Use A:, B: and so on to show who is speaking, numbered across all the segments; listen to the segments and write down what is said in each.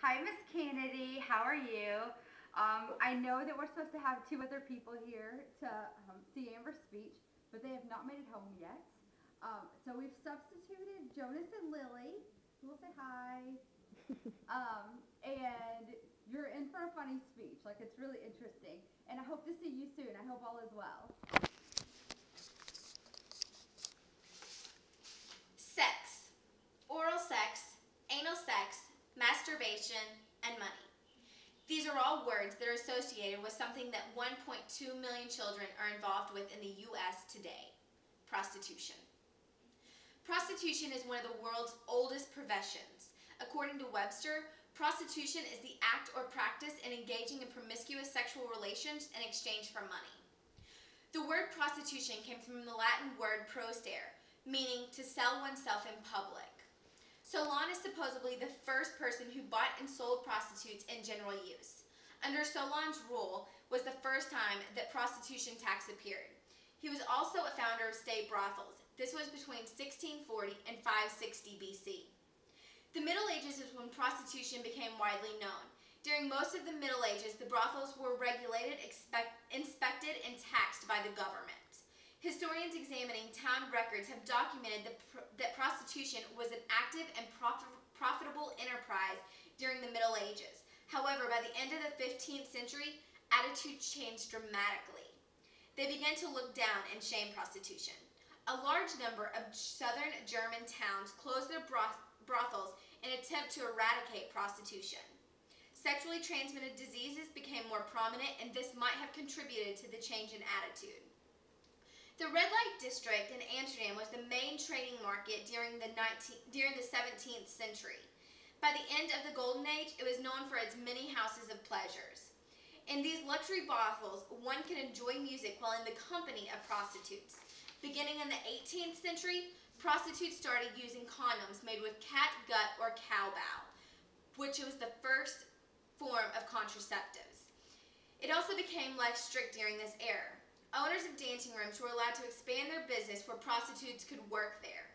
A: Hi, Miss Kennedy. How are you? I know that we're supposed to have two other people here to see Amber's speech, but they have not made it home yet. So we've substituted Jonas and Lily, who will say hi. And you're in for a funny speech. Like, it's really interesting. And I hope to see you soon. I hope all is well.
B: Sex, oral sex, anal sex, masturbation, and money. These are all words that are associated with something that 1.2 million children are involved with in the U.S. today: prostitution. Prostitution is one of the world's oldest professions. According to Webster, prostitution is the act or practice in engaging in promiscuous sexual relations in exchange for money. The word prostitution came from the Latin word prostare, meaning to sell oneself in public. Solon is supposedly the first person who bought and sold prostitutes in general use. Under Solon's rule was the first time that prostitution tax appeared. He was also a founder of state brothels. This was between 1640 and 560 BC. The Middle Ages is when prostitution became widely known. During most of the Middle Ages, the brothels were regulated, inspected, and taxed by the government. Historians examining town records have documented that prostitution was an active and profitable enterprise during the Middle Ages. However, by the end of the 15th century, attitudes changed dramatically. They began to look down and shame prostitution. A large number of southern German towns closed their brothels in an attempt to eradicate prostitution. Sexually transmitted diseases became more prominent, and this might have contributed to the change in attitude. The red light district in Amsterdam was the main trading market during the 17th century. By the end of the Golden Age, it was known for its many houses of pleasures. In these luxury brothels, one could enjoy music while in the company of prostitutes. Beginning in the 18th century, prostitutes started using condoms made with cat gut or cow bowel, which was the first form of contraceptives. It also became less strict during this era. Owners of dancing rooms were allowed to expand their business where prostitutes could work there.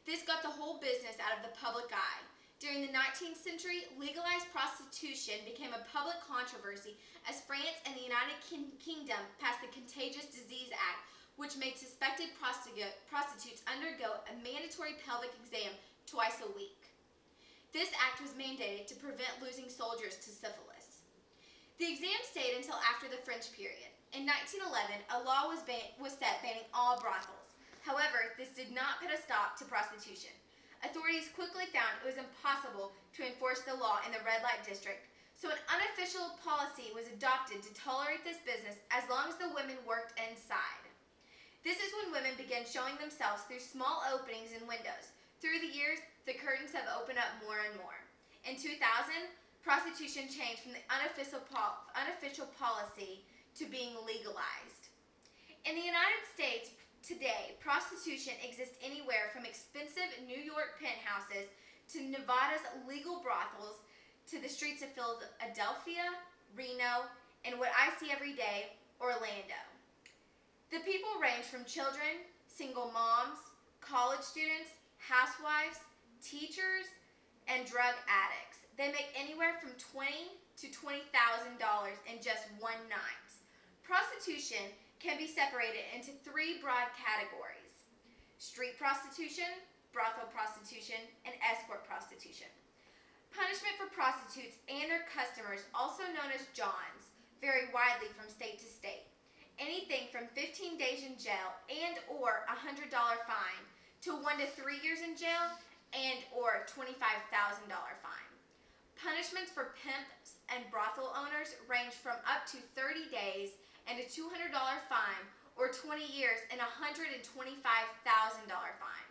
B: This got the whole business out of the public eye. During the 19th century, legalized prostitution became a public controversy as France and the United Kingdom passed the Contagious Disease Act, which made suspected prostitutes undergo a mandatory pelvic exam twice a week. This act was mandated to prevent losing soldiers to syphilis. The exam stayed until after the French period. In 1911, a law was set banning all brothels. However, this did not put a stop to prostitution. Authorities quickly found it was impossible to enforce the law in the red light district, so an unofficial policy was adopted to tolerate this business as long as the women worked inside. This is when women began showing themselves through small openings in windows. Through the years, the curtains have opened up more and more. In 2000, prostitution changed from the unofficial policy to being legalized. In the United States today, prostitution exists anywhere from expensive New York penthouses to Nevada's legal brothels to the streets of Philadelphia, Reno, and what I see every day, Orlando. The people range from children, single moms, college students, housewives, teachers, and drug addicts. They make anywhere from $20,000 to $20,000 in just one night. Prostitution can be separated into three broad categories: street prostitution, brothel prostitution, and escort prostitution. Punishment for prostitutes and their customers, also known as Johns, vary widely from state to state. Anything from 15 days in jail and or a $100 fine to 1 to 3 years in jail and or $25,000 fine. Punishments for pimps and brothel owners range from up to 30 days and a $200 fine, or 20 years and a $125,000 fine.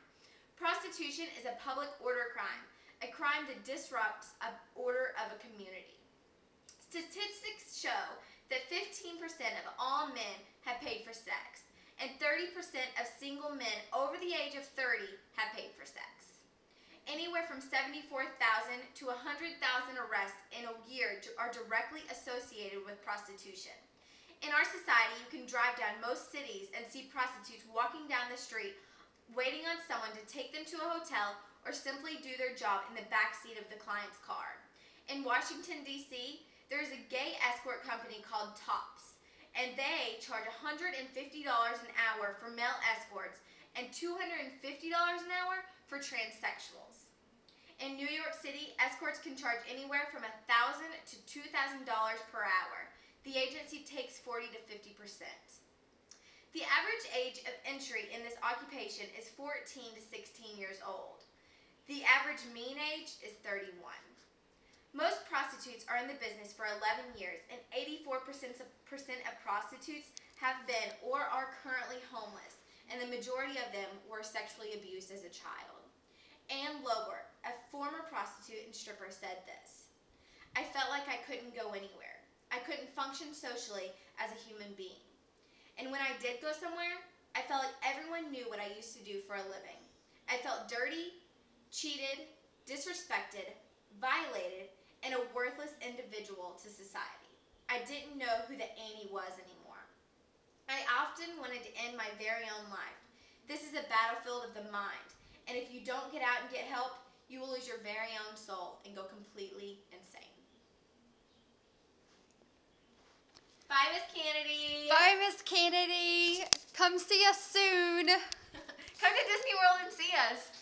B: Prostitution is a public order crime, a crime that disrupts the order of a community. Statistics show that 15% of all men have paid for sex, and 30% of single men over the age of 30 have paid for sex. Anywhere from 74,000 to 100,000 arrests in a year are directly associated with prostitution. In our society, you can drive down most cities and see prostitutes walking down the street, waiting on someone to take them to a hotel or simply do their job in the back seat of the client's car. In Washington, D.C., there's a gay escort company called Tops, and they charge $150 an hour for male escorts and $250 an hour for transsexuals. In New York City, escorts can charge anywhere from $1,000 to $2,000 per hour. The agency takes 40 to 50%. The average age of entry in this occupation is 14 to 16 years old. The average mean age is 31. Most prostitutes are in the business for 11 years, and 84% of prostitutes have been or are currently homeless, and the majority of them were sexually abused as a child. Ann Lower, a former prostitute and stripper, said this: "I felt like I couldn't go anywhere. I couldn't function socially as a human being. And when I did go somewhere, I felt like everyone knew what I used to do for a living. I felt dirty, cheated, disrespected, violated, and a worthless individual to society. I didn't know who the Annie was anymore. I often wanted to end my very own life. This is a battlefield of the mind, and if you don't get out and get help, you will lose your very own soul and go completely insane." Bye, Miss Kennedy.
A: Bye, Miss Kennedy. Come see us soon.
B: Come to Disney World and see us.